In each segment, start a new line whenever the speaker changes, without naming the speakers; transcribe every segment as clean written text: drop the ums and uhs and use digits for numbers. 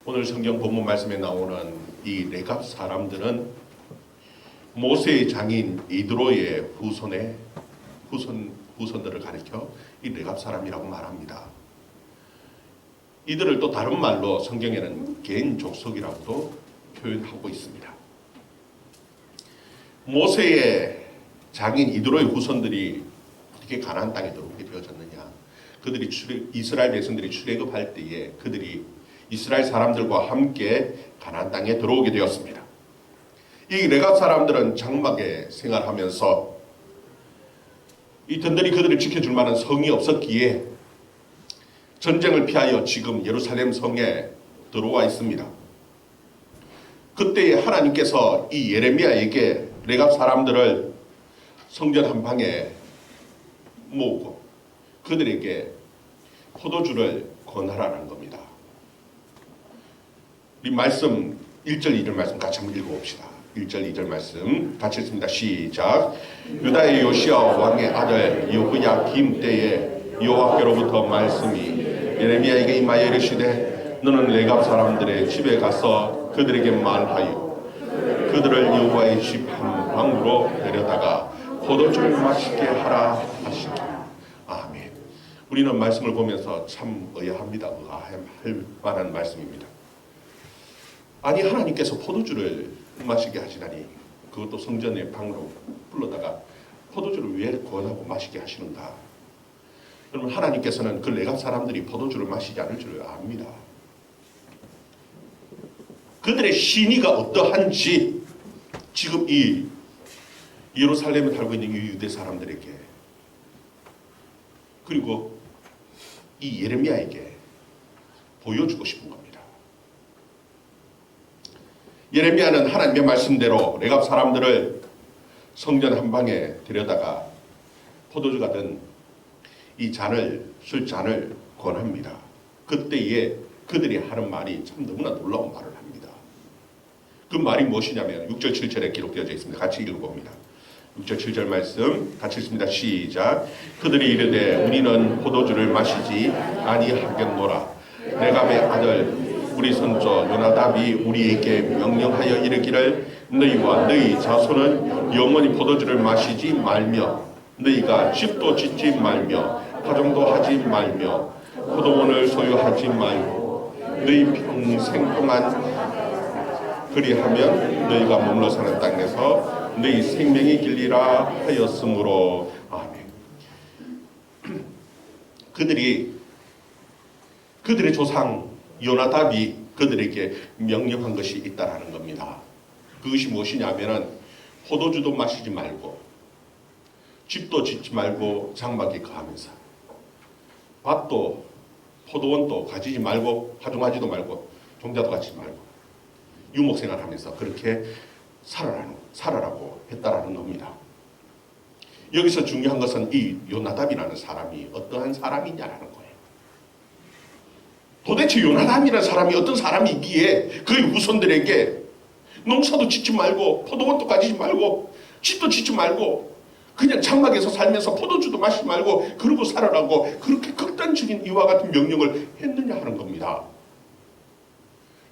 오늘 성경 본문 말씀에 나오는 이 레갑 사람들은 모세의 장인 이드로의 후손들을 가리켜 이 레갑 사람이라고 말합니다. 이들을 또 다른 말로 성경에는 개인 족속이라고도 표현하고 있습니다. 모세의 장인 이드로의 후손들이 어떻게 가나안 땅에 들어오게 되어졌느냐? 그들이 이스라엘 백성들이 출애굽할 때에 그들이 이스라엘 사람들과 함께 가나안 땅에 들어오게 되었습니다. 이 레갑 사람들은 장막에 생활하면서 이 든든히 그들을 지켜줄 만한 성이 없었기에 전쟁을 피하여 지금 예루살렘 성에 들어와 있습니다. 그때 하나님께서 이 예레미야에게 레갑 사람들을 성전 한 방에 모으고 그들에게 포도주를 권하라는 겁니다. 이 말씀 1절 2절 말씀 같이 한번 읽어봅시다. 1절 2절 말씀 같이 읽습니다. 시작. 유다의 요시야 왕의 아들 여호야김 때에 여호와께로부터 말씀이 예레미야에게 임하여 이르시되 너는 레갑 사람들의 집에 가서 그들에게 말하여 그들을 여호와의 집 한 방으로 데려다가 포도주를 마시게 하라 하시니. 아멘. 우리는 말씀을 보면서 참 의아합니다. 의아할 만한 말씀입니다. 아니 하나님께서 포도주를 마시게 하시다니 그것도 성전의 방으로 불러다가 포도주를 왜 권하고 마시게 하시는가? 그러면 하나님께서는 그 레갑 사람들이 포도주를 마시지 않을 줄 압니다. 그들의 신의가 어떠한지 지금 이 예루살렘에 살고 있는 이 유대 사람들에게 그리고 이 예레미야에게 보여주고 싶은 겁니다. 예레미야는 하나님의 말씀대로 레갑 사람들을 성전 한 방에 데려다가 포도주가 든 이 술잔을 권합니다. 그때에 그들이 하는 말이 참 너무나 놀라운 말을 합니다. 그 말이 무엇이냐면 6절 7절에 기록되어져 있습니다. 같이 읽어봅니다. 6절 7절 말씀 같이 읽습니다. 시작. 그들이 이르되 우리는 포도주를 마시지 아니하겠노라. 레갑의 아들 우리 선조 요나답이 우리에게 명령하여 이르기를 너희와 너희 자손은 영원히 포도주를 마시지 말며 너희가 집도 짓지 말며 파종도 하지 말며 포도원을 소유하지 말고 너희 평생 동안 그리하면 너희가 머물러 사는 땅에서 너희 생명이 길리라 하였으므로. 아멘. 그들의 조상 요나답이 그들에게 명령한 것이 있다라는 겁니다. 그것이 무엇이냐면은 포도주도 마시지 말고 집도 짓지 말고 장막에 거하면서 밭도 포도원도 가지지 말고 파종하지도 말고 종자도 갖지 말고 유목생활하면서 그렇게 살아라고 했다라는 겁니다. 여기서 중요한 것은 이 요나답이라는 사람이 어떠한 사람이냐라는 거예요. 도대체 요나답이라는 사람이 어떤 사람이기에 그의 후손들에게 농사도 짓지 말고 포도원도 가지지 말고 집도 짓지 말고 그냥 장막에서 살면서 포도주도 마시지 말고 그러고 살아라고 그렇게 극단적인 이와 같은 명령을 했느냐 하는 겁니다.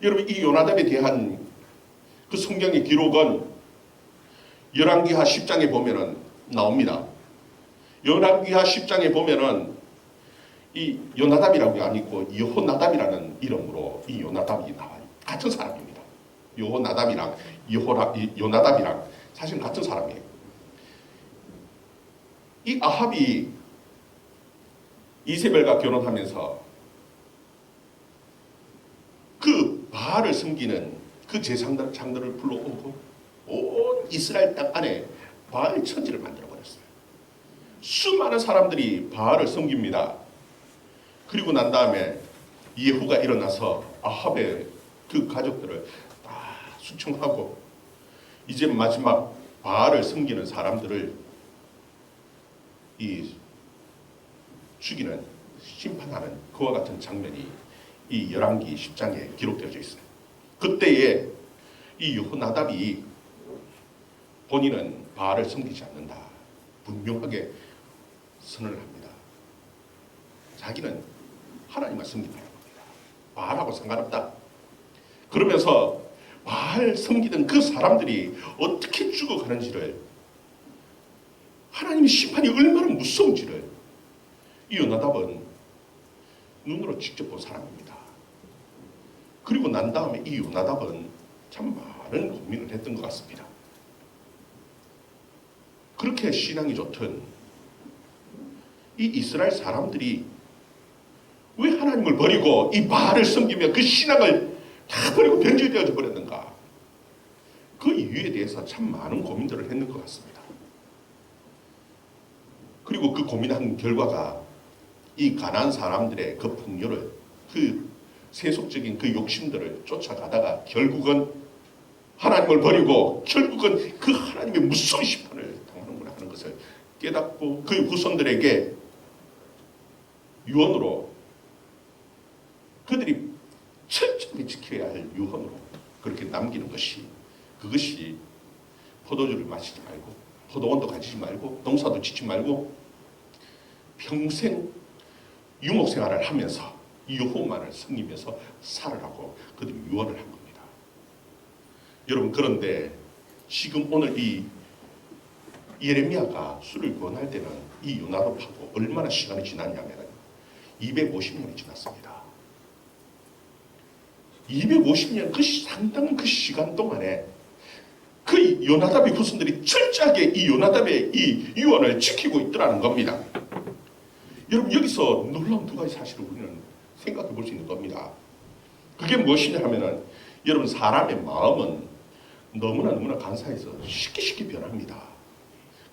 여러분 이 요나답에 대한 그 성경의 기록은 열왕기하 10장에 보면은 나옵니다. 열왕기하 10장에 보면은 이 요나답이라고 아니고 여호나답이라는 이름으로 이 요나답이 나와요. 같은 사람입니다. 여호나답이랑 요나답이랑 사실 같은 사람이에요. 이 아합이 이세벨과 결혼하면서 그 바알을 섬기는 그 제사장들을 불러오고 온 이스라엘 땅 안에 바알 천지를 만들어버렸어요. 수많은 사람들이 바알을 섬깁니다. 그리고 난 다음에 예후가 일어나서 아합의 그 가족들을 다 수청하고 이제 마지막 바알을 섬기는 사람들을 죽이는 심판하는 그와 같은 장면이 이 열왕기 10장에 기록되어져 있어요. 그때에 이 여호나답이 본인은 바알을 섬기지 않는다 분명하게 선언을 합니다. 자기는 하나님만 섬긴다는 겁니다. 바알하고 상관없다. 그러면서 바알 섬기던 그 사람들이 어떻게 죽어가는지를, 하나님의 심판이 얼마나 무서운지를 이 요나답은 눈으로 직접 본 사람입니다. 그리고 난 다음에 이 요나답은 참 많은 고민을 했던 것 같습니다. 그렇게 신앙이 좋던 이 이스라엘 사람들이 왜 하나님을 버리고 이 바알을 섬기며 그 신앙을 다 버리고 변질되어져 버렸는가? 그 이유에 대해서 참 많은 고민들을 했는 것 같습니다. 그리고 그 고민한 결과가 이 가나안 사람들의 그 풍요를, 그 세속적인 그 욕심들을 쫓아가다가 결국은 하나님을 버리고 결국은 그 하나님의 무서운 심판을 당하는구나 하는 것을 깨닫고 그 후손들에게 유언으로, 그들이 철저히 지켜야 할 유언으로 그렇게 남기는 것이, 그것이 포도주를 마시지 말고 포도원도 가지지 말고 농사도 짓지 말고 평생 유목생활을 하면서 여호와만을 섬기면서 살으라고 그들이 유언을 한 겁니다. 여러분, 그런데 지금 오늘 이 예레미야가 술을 권할 때는 이 요나답하고 얼마나 시간이 지났냐면 250년이 지났습니다. 250년 그 상당한 그 시간 동안에 그 요나답의 후손들이 철저하게 이 요나답의 이 유언을 지키고 있더라는 겁니다. 여러분, 여기서 놀라운 두 가지 사실을 우리는 생각해 볼 수 있는 겁니다. 그게 무엇이냐 하면은, 여러분, 사람의 마음은 너무나 간사해서 쉽게 변합니다.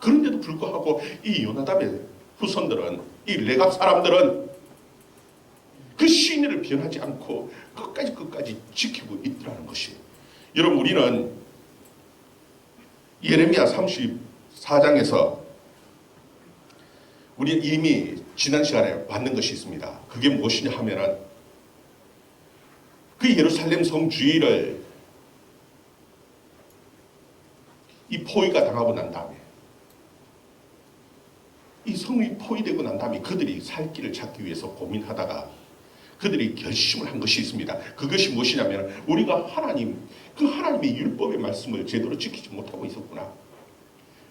그런데도 불구하고 이 요나답의 후손들은, 이 레갑 사람들은 그 신의를 변하지 않고 끝까지 지키고 있더라는 것이, 여러분, 우리는 예레미야 34장에서 우리 이미 지난 시간에 봤는 것이 있습니다. 그게 무엇이냐 하면은, 그 예루살렘 성 주위를 이 포위가 당하고 난 다음에, 이 성이 포위되고 난 다음에 그들이 살 길을 찾기 위해서 고민하다가 그들이 결심을 한 것이 있습니다. 그것이 무엇이냐면, 우리가 그 하나님의 율법의 말씀을 제대로 지키지 못하고 있었구나.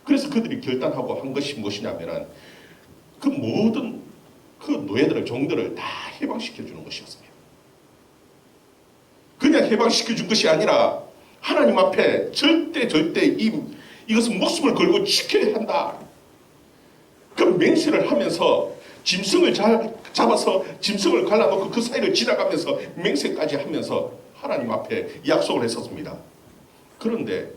그래서 그들이 결단하고 한 것이 무엇이냐면, 그 모든 그 노예들을, 종들을 다 해방시켜주는 것이었습니다. 그냥 해방시켜준 것이 아니라 하나님 앞에 절대 이것은 목숨을 걸고 지켜야 한다. 그 맹세를 하면서 짐승을 잘 잡아서 짐승을 갈라놓고 그 사이를 지나가면서 맹세까지 하면서 하나님 앞에 약속을 했었습니다. 그런데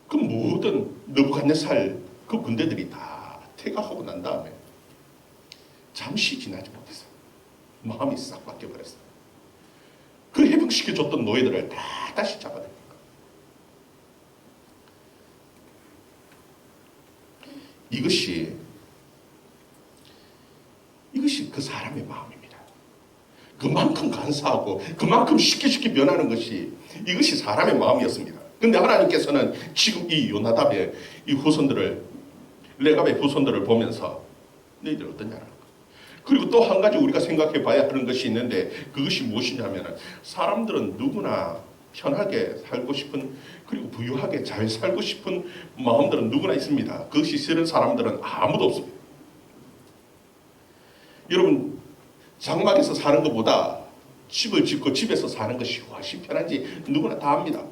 그 모든 느부갓네살 그 군대들이 다 퇴각하고 난 다음에 잠시 지나지 못했어요. 마음이 싹 바뀌어버렸어요. 그 해방시켜줬던 노예들을 다 다시 잡아냅니다. 이것이 그 사람의 마음입니다. 그만큼 간사하고 그만큼 쉽게 변하는 것이, 이것이 사람의 마음이었습니다. 그런데 하나님께서는 지금 이 요나답의 이 후손들을, 레갑의 후손들을 보면서 너희들 어떠냐는 거. 그리고 또 한 가지 우리가 생각해 봐야 하는 것이 있는데, 그것이 무엇이냐면, 사람들은 누구나 편하게 살고 싶은, 그리고 부유하게 잘 살고 싶은 마음들은 누구나 있습니다. 그것이 싫은 사람들은 아무도 없습니다. 여러분, 장막에서 사는 것보다 집을 짓고 집에서 사는 것이 훨씬 편한지 누구나 다 압니다.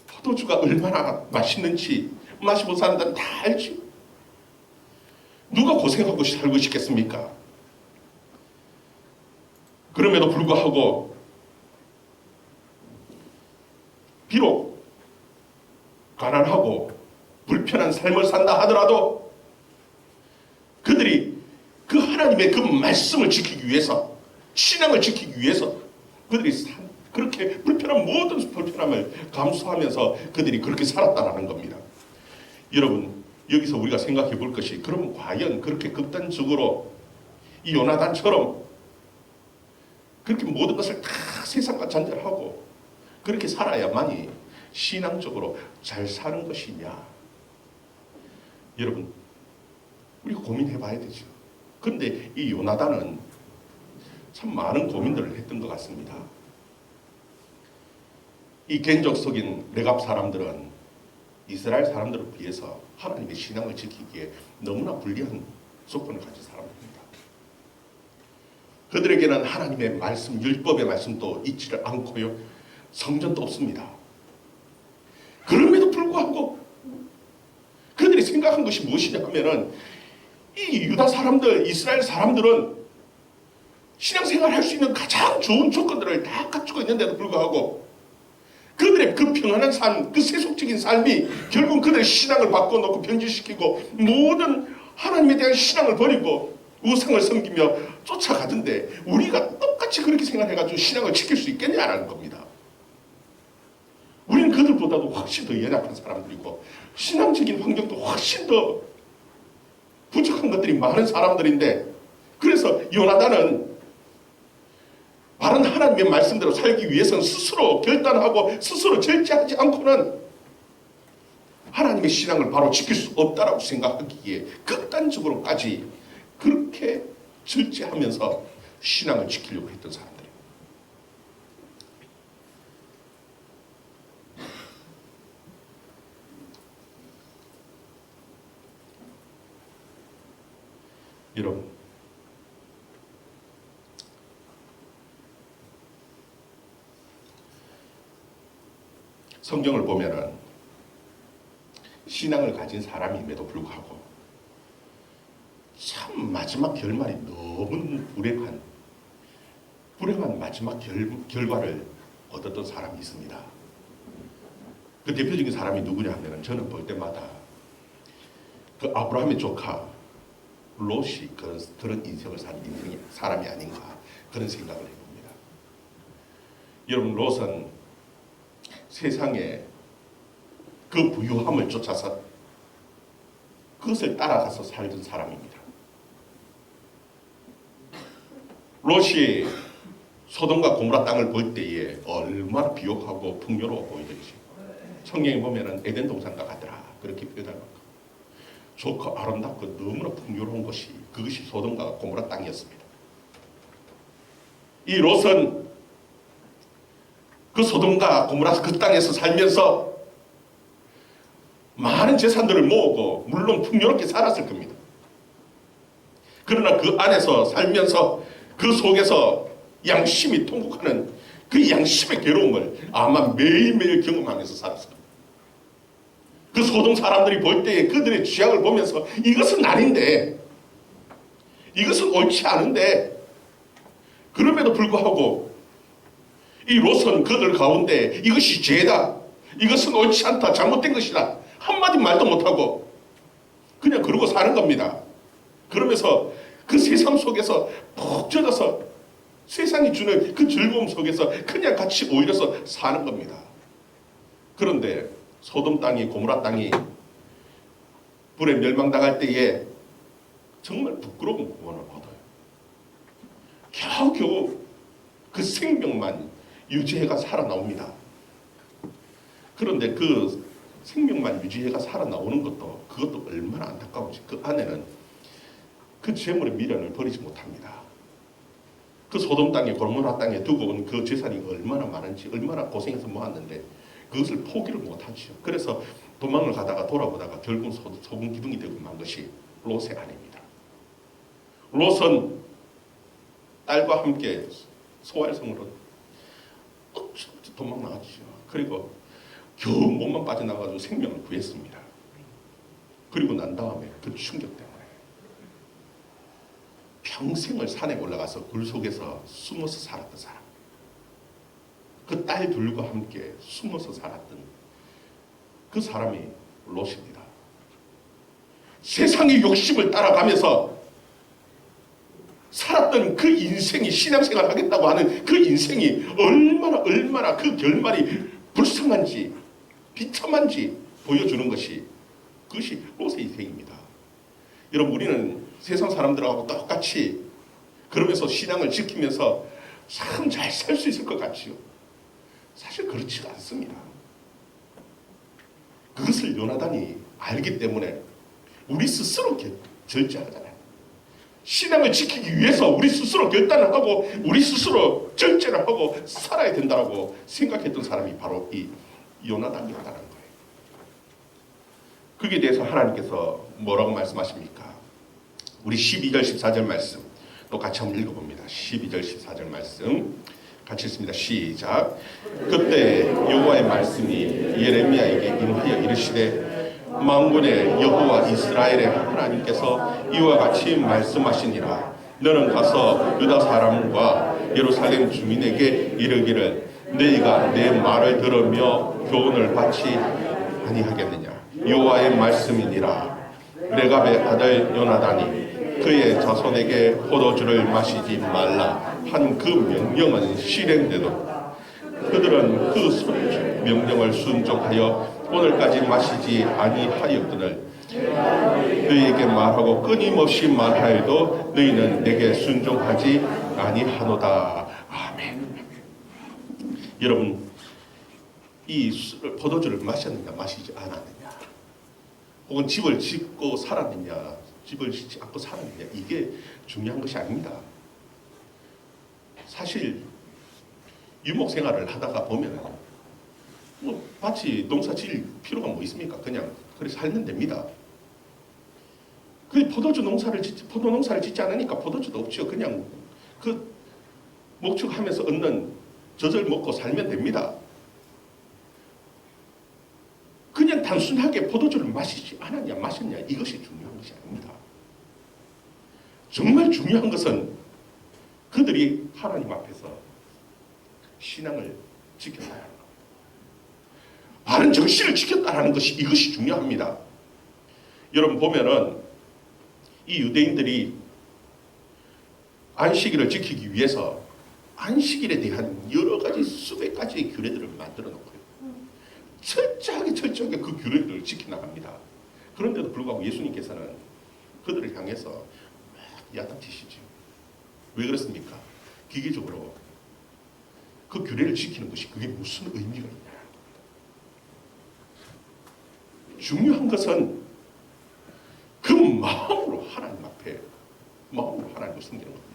포도주가 얼마나 맛있는지 마시고 사는 데는 다 알지. 누가 고생하고 살고 싶겠습니까? 그럼에도 불구하고 비록 가난하고 불편한 삶을 산다 하더라도 그들이 그 하나님의 그 말씀을 지키기 위해서, 신앙을 지키기 위해서 그들이 그렇게 모든 불편함을 감수하면서 그들이 그렇게 살았다라는 겁니다. 여러분, 여기서 우리가 생각해 볼 것이, 그럼 과연 그렇게 극단적으로 이 요나단처럼 그렇게 모든 것을 다 세상과 단절하고 그렇게 살아야만이 신앙적으로 잘 사는 것이냐? 여러분, 우리가 고민해 봐야 되죠. 그런데 이 요나단은 참 많은 고민들을 했던 것 같습니다. 이 겐족속인 레갑 사람들은 이스라엘 사람들에 비해서 하나님의 신앙을 지키기에 너무나 불리한 조건을 가진 사람들입니다. 그들에게는 하나님의 말씀, 율법의 말씀도 있지를 않고요, 성전도 없습니다. 그럼에도 불구하고 그들이 생각한 것이 무엇이냐 하면은, 이 유다 사람들, 이스라엘 사람들은 신앙생활 할 수 있는 가장 좋은 조건들을 다 갖추고 있는데도 불구하고 그들의 그 평안한 삶, 그 세속적인 삶이 결국 그들의 신앙을 바꿔놓고 변질시키고 모든 하나님에 대한 신앙을 버리고 우상을 섬기며 쫓아가던데, 우리가 똑같이 그렇게 생각해가지고 신앙을 지킬 수 있겠냐라는 겁니다. 우리는 그들보다도 훨씬 더 연약한 사람들이고 신앙적인 환경도 훨씬 더 부족한 것들이 많은 사람들인데, 그래서 요나단은 바른 하나님의 말씀대로 살기 위해서는 스스로 결단하고 스스로 절제하지 않고는 하나님의 신앙을 바로 지킬 수 없다라고 생각하기에 극단적으로까지 그렇게 절제하면서 신앙을 지키려고 했던 사람들입니다. 여러분, 성경을 보면은 신앙을 가진 사람임에도 불구하고 참 마지막 결말이 너무 불행한 마지막 결과를 얻었던 사람이 있습니다. 그 대표적인 사람이 누구냐 하면은, 저는 볼 때마다 그 아브라함의 조카 롯이 그런 인생을 산 사람이 아닌가, 그런 생각을 해봅니다. 여러분, 롯은 세상에 그 부유함을 쫓아서 그것을 따라가서 살던 사람입니다. 롯이 소돔과 고모라 땅을 볼 때에 얼마나 비옥하고 풍요로워 보이던지 성경에 보면은 에덴 동산과 같더라, 그렇게 표현할 만큼 좋고 아름답고 너무나 풍요로운 것이, 그것이 소돔과 고모라 땅이었습니다. 이 롯은 그 소돔과 고모라 그 땅에서 살면서 많은 재산들을 모으고 물론 풍요롭게 살았을 겁니다. 그러나 그 안에서 살면서 그 속에서 양심이 통곡하는 그 양심의 괴로움을 아마 매일매일 경험하면서 살았을 겁니다. 그 소돔 사람들이 볼 때에 그들의 취향을 보면서 이것은 아닌데, 이것은 옳지 않은데, 그럼에도 불구하고 이 롯은 그들 가운데 이것이 죄다, 이것은 옳지 않다, 잘못된 것이다 한마디 말도 못하고 그냥 그러고 사는 겁니다. 그러면서 그 세상 속에서 푹 젖어서 세상이 주는 그 즐거움 속에서 그냥 같이 오일해서 사는 겁니다. 그런데 소돔 땅이, 고모라 땅이 불에 멸망당할 때에 정말 부끄러운 구원을 얻어요. 겨우겨우 그 생명만 유지해가 살아나옵니다. 그런데 그 생명만 유지해가 살아나오는 것도, 그것도 얼마나 안타까운지, 그 안에는 그 재물의 미련을 버리지 못합니다. 그 소돔 땅에, 고모라 땅에 두고 온 그 재산이 얼마나 많은지, 얼마나 고생해서 모았는데 그것을 포기를 못하죠. 그래서 도망을 가다가 돌아보다가 결국 소금 기둥이 되고 만 것이 롯의 아내입니다. 롯은 딸과 함께 소알성으로 어찌어찌 도망 나갔죠. 그리고 겨우 몸만 빠져나가지고 생명을 구했습니다. 그리고 난 다음에 그 충격 때문에 평생을 산에 올라가서 굴 속에서 숨어서 살았던 사람, 그 딸 둘과 함께 숨어서 살았던 그 사람이 롯입니다. 세상의 욕심을 따라가면서 살았던 그 인생이, 신앙생활 하겠다고 하는 그 인생이 얼마나 그 결말이 불쌍한지 비참한지 보여주는 것이, 그것이 롯의 인생입니다. 여러분, 우리는 세상 사람들하고 똑같이 그러면서 신앙을 지키면서 참 잘 살 수 있을 것 같지요. 사실 그렇지가 않습니다. 그것을 요나단이 알기 때문에 우리 스스로 절제하잖아요. 신앙을 지키기 위해서 우리 스스로 결단을 하고 우리 스스로 절제를 하고 살아야 된다고 생각했던 사람이 바로 이 요나단이었다는 거예요. 거기에 대해서 하나님께서 뭐라고 말씀하십니까? 우리 12절 14절 말씀 또 같이 한번 읽어봅니다. 12절 14절 말씀 같이 읽습니다. 시작. 그때 여호와의 말씀이 예레미야에게 임하여 이르시되 만군의 여호와 이스라엘의 하나님께서 이와 같이 말씀하시니라. 너는 가서 유다 사람과 예루살렘 주민에게 이르기를 너희가 내 말을 들으며 교훈을 받지 아니하겠느냐. 여호와의 말씀이니라. 레갑의 아들 요나단이 그의 자손에게 포도주를 마시지 말라 한 그 명령은 실행되도록 그들은 그 명령을 순종하여 오늘까지 마시지 아니하였거늘 너희에게 말하고 끊임없이 말하여도 너희는 내게 순종하지 아니하노다. 아멘. 여러분, 이 포도주를 마셨느냐 마시지 않았느냐, 혹은 집을 짓고 살았느냐 집을 짓지 않고 살았느냐, 이게 중요한 것이 아닙니다. 사실 유목 생활을 하다가 보면 뭐 밭이 농사 지을 필요가 뭐 있습니까? 그냥 그래 살면 됩니다. 그 포도 농사를 짓지 않으니까 포도주도 없죠. 그냥 그 목축하면서 얻는 젖을 먹고 살면 됩니다. 그냥 단순하게 포도주를 마시지 않았냐 마셨냐 이것이 중요한 것이 아닙니다. 정말 중요한 것은 그들이 하나님 앞에서 신앙을 지켰다는 것, 바른 정신을 지켰다는 것이, 이것이 중요합니다. 여러분 보면은 이 유대인들이 안식일을 지키기 위해서 안식일에 대한 여러 가지 수백 가지의 규례들을 만들어 놓고요, 철저하게 그 규례들을 지켜나갑니다. 그런데도 불구하고 예수님께서는 그들을 향해서 막 야단치시죠. 왜 그렇습니까? 기계적으로 그 규례를 지키는 것이 그게 무슨 의미가 있냐. 중요한 것은 그 마음으로 하나님 앞에 마음으로 하나님을 섬기는 겁니다.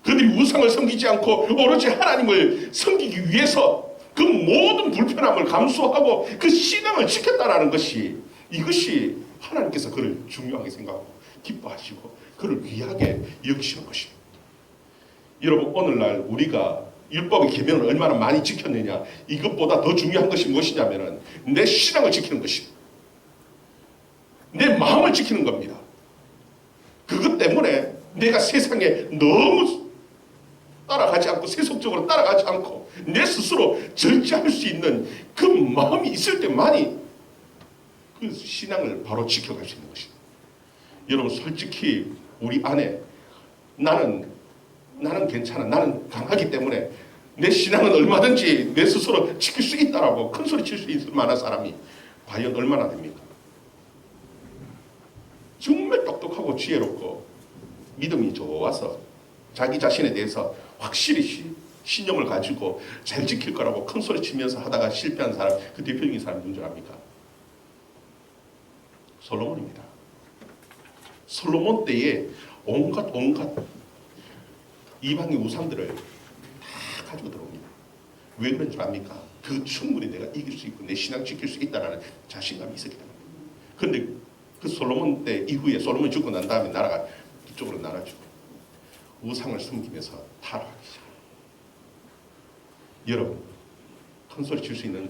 그들이 우상을 섬기지 않고 오로지 하나님을 섬기기 위해서 그 모든 불편함을 감수하고 그 신앙을 지켰다라는 것이, 이것이 하나님께서 그를 중요하게 생각하고 기뻐하시고 그를 귀하게 여기시는 것입니다. 여러분 오늘날 우리가 율법의 계명을 얼마나 많이 지켰느냐, 이것보다 더 중요한 것이 무엇이냐면 내 신앙을 지키는 것입니다. 내 마음을 지키는 겁니다. 그것 때문에 내가 세상에 너무 따라가지 않고 세속적으로 따라가지 않고 내 스스로 절제할 수 있는 그 마음이 있을 때만이 그 신앙을 바로 지켜갈 수 있는 것입니다. 여러분 솔직히 우리 안에 나는 괜찮아, 나는 강하기 때문에 내 신앙은 얼마든지 내 스스로 지킬 수 있다라고 큰 소리 칠 수 있을 만한 사람이 과연 얼마나 됩니까? 정말 똑똑하고 지혜롭고 믿음이 좋아서 자기 자신에 대해서 확실히 신념을 가지고 잘 지킬 거라고 큰 소리 치면서 하다가 실패한 사람, 그 대표적인 사람이 누군 줄 압니까? 솔로몬입니다. 솔로몬 때에 온갖 이방의 우상들을 다 가지고 들어옵니다. 왜 그런 줄 압니까? 그 충분히 내가 이길 수 있고 내 신앙 지킬 수 있다는 자신감이 있었기 때문에. 그런데 그 솔로몬 때 이후에, 솔로몬이 죽고 난 다음에 나라가 이쪽으로 나눠지고 우상을 숨기면서 타락하기 시작합니다. 여러분 큰 소리 칠 수 있는,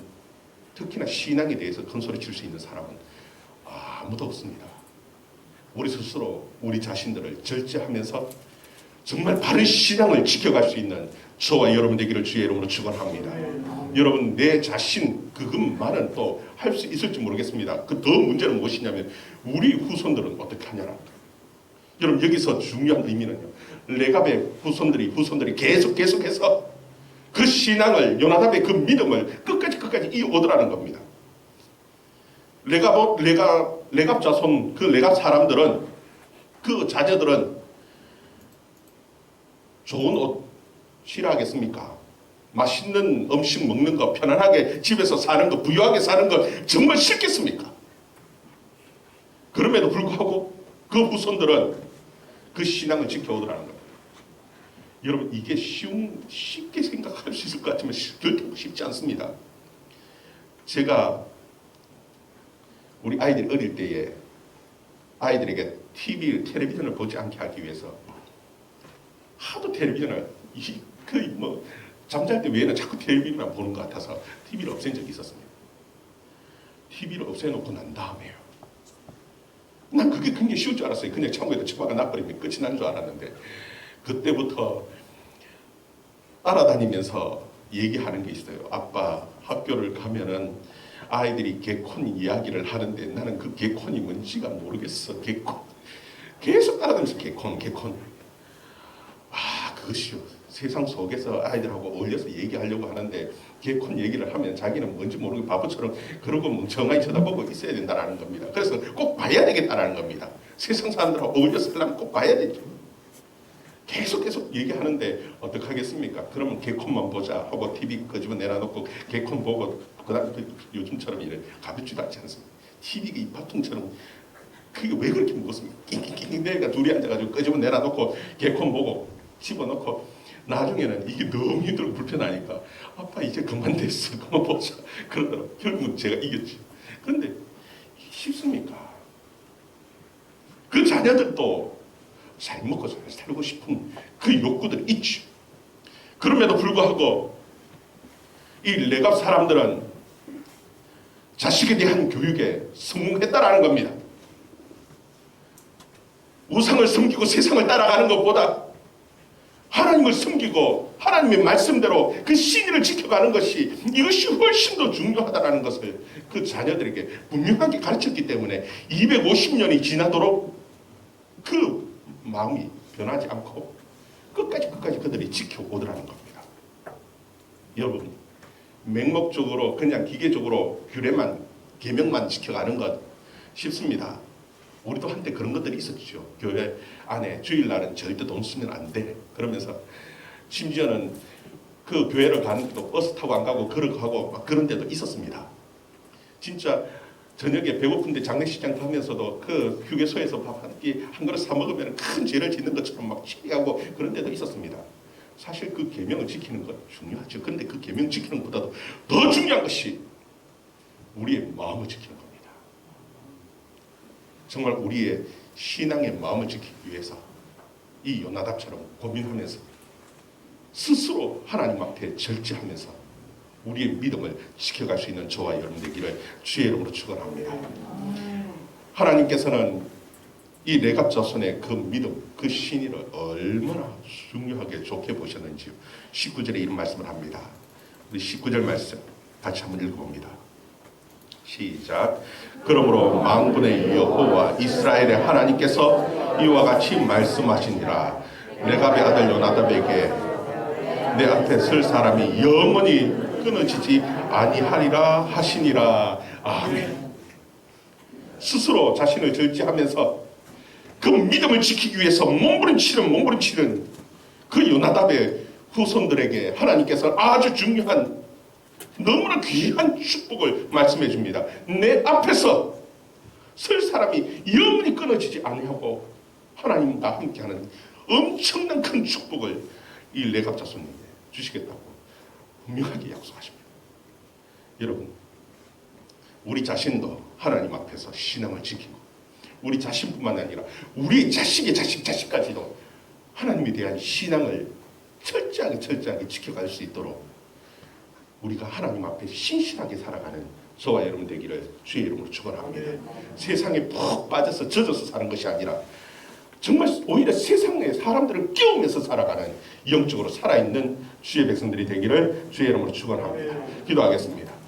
특히나 신앙에 대해서 큰 소리 칠 수 있는 사람은 아무도 없습니다. 우리 스스로 우리 자신들을 절제하면서 정말 바른 신앙을 지켜갈 수 있는 저와 여러분 되기를 주의 이름으로 축원합니다. 여러분 내 자신 그것만은 또 할 수 있을지 모르겠습니다. 그 더 문제는 무엇이냐면 우리 후손들은 어떻게 하냐라. 여러분 여기서 중요한 의미는요, 레갑의 후손들이 계속해서 그 신앙을, 요나답의 그 믿음을 끝까지 이어오더라는 겁니다. 레갑 자손, 그 레갑 사람들은, 그 자녀들은 좋은 옷 싫어하겠습니까? 맛있는 음식 먹는 거, 편안하게 집에서 사는 거, 부유하게 사는 거 정말 싫겠습니까? 그럼에도 불구하고 그 후손들은 그 그 신앙을 지켜오더라는 겁니다. 여러분 이게 쉽게 생각할 수 있을 것 같지만 결코 쉽지 않습니다. 제가 우리 아이들이 어릴 때에 아이들에게 텔레비전을 보지 않게 하기 위해서 하도 텔레비전을 거의 뭐 잠잘 때 외에는 자꾸 텔레비전만 보는 것 같아서 TV를 없앤 적이 있었습니다. TV를 없애놓고 난 다음에요. 난 그게 굉장히 쉬울 줄 알았어요. 그냥 창고에다 처박아 놔버리면 끝이 난 줄 알았는데 그때부터 따라다니면서 얘기하는 게 있어요. 아빠 학교를 가면은 아이들이 개콘 이야기를 하는데 나는 그 개콘이 뭔지가 모르겠어. 개콘. 계속 따라다니면서 개콘. 아, 그것이요. 세상 속에서 아이들하고 어울려서 얘기하려고 하는데 개콘 얘기를 하면 자기는 뭔지 모르고 바보처럼 그러고 멍청하게 쳐다보고 있어야 된다는 겁니다. 그래서 꼭 봐야 되겠다는 겁니다. 세상 사람들하고 어울려서 하려면 꼭 봐야 되죠. 계속 얘기하는데 어떡하겠습니까? 그러면 개콘만 보자 하고 TV 끄집어 내놔놓고 개콘 보고 그다음에 요즘처럼 이래 가볍지도 않지 않습니까? TV가 이파통처럼 그게 왜 그렇게 무겁습니까? 낑낑낑 내가 둘이 앉아가지고 끄집어 내놔놓고 개콘 보고 집어넣고 나중에는 이게 너무 힘들고 불편하니까 아빠 이제 그만 됐어. 그만 보자. 그러더라고요. 결국은 제가 이겼죠. 그런데 쉽습니까? 그 자녀들도 잘 먹고 잘 살고 싶은 그 욕구들이 있죠. 그럼에도 불구하고 이 레갑 사람들은 자식에 대한 교육에 성공했다라는 겁니다. 우상을 섬기고 세상을 따라가는 것보다 하나님을 섬기고 하나님의 말씀대로 그 신의를 지켜가는 것이 이것이 훨씬 더 중요하다는 것을 그 자녀들에게 분명하게 가르쳤기 때문에 250년이 지나도록 그 마음이 변하지 않고 끝까지 그들이 지켜오더라는 겁니다. 여러분 맹목적으로 그냥 기계적으로 규례만 계명만 지켜가는 것 쉽습니다. 우리도 한때 그런 것들이 있었죠. 교회 안에 주일날은 절대 돈 쓰면 안 돼. 그러면서 심지어는 그 교회를 가는데도 버스 타고 안 가고 걸어가고 막 그런 데도 있었습니다. 진짜 저녁에 배고픈데 장례식장 가면서도 그 휴게소에서 밥 한 끼 한 그릇 사 먹으면 큰 죄를 짓는 것처럼 막 시비하고 그런 데도 있었습니다. 사실 그 계명을 지키는 것 중요하죠. 그런데 그 계명 지키는 것보다도 더 중요한 것이 우리의 마음을 지키는 겁니다. 정말 우리의 신앙의 마음을 지키기 위해서 이 요나답처럼 고민하면서 스스로 하나님 앞에 절제하면서 우리의 믿음을 지켜갈 수 있는 저와 여러분 되기를 주의 이름으로 축원합니다. 하나님께서는 이 레갑 자손의 그 믿음, 그 신의를 얼마나 중요하게 좋게 보셨는지요. 19절에 이런 말씀을 합니다. 우리 19절 말씀 같이 한번 읽어봅니다. 시작. 그러므로 만군의 여호와 이스라엘의 하나님께서 이와 같이 말씀하시니라. 레갑의 아들 요나답에게 내 앞에 설 사람이 영원히 끊어지지 아니하리라 하시니라. 아멘. 스스로 자신을 절제하면서 그 믿음을 지키기 위해서 몸부림치는 그 요나답의 후손들에게 하나님께서 아주 중요한 너무나 귀한 축복을 말씀해 줍니다. 내 앞에서 설 사람이 영원히 끊어지지 아니하고 하나님과 함께하는 엄청난 큰 축복을 이 레갑 자손에게 주시겠다고 분명하게 약속하십니다. 여러분, 우리 자신도 하나님 앞에서 신앙을 지키고 우리 자신뿐만 아니라 우리 자식의 자식까지도 하나님에 대한 신앙을 철저하게 지켜갈 수 있도록 우리가 하나님 앞에 신실하게 살아가는 저와 여러분 되기를 주의 이름으로 축원합니다. 세상에 푹 빠져서 젖어서 사는 것이 아니라 정말 오히려 세상에 사람들을 깨우면서 살아가는 영적으로 살아있는 주의 백성들이 되기를 주의 이름으로 축원합니다. 기도하겠습니다.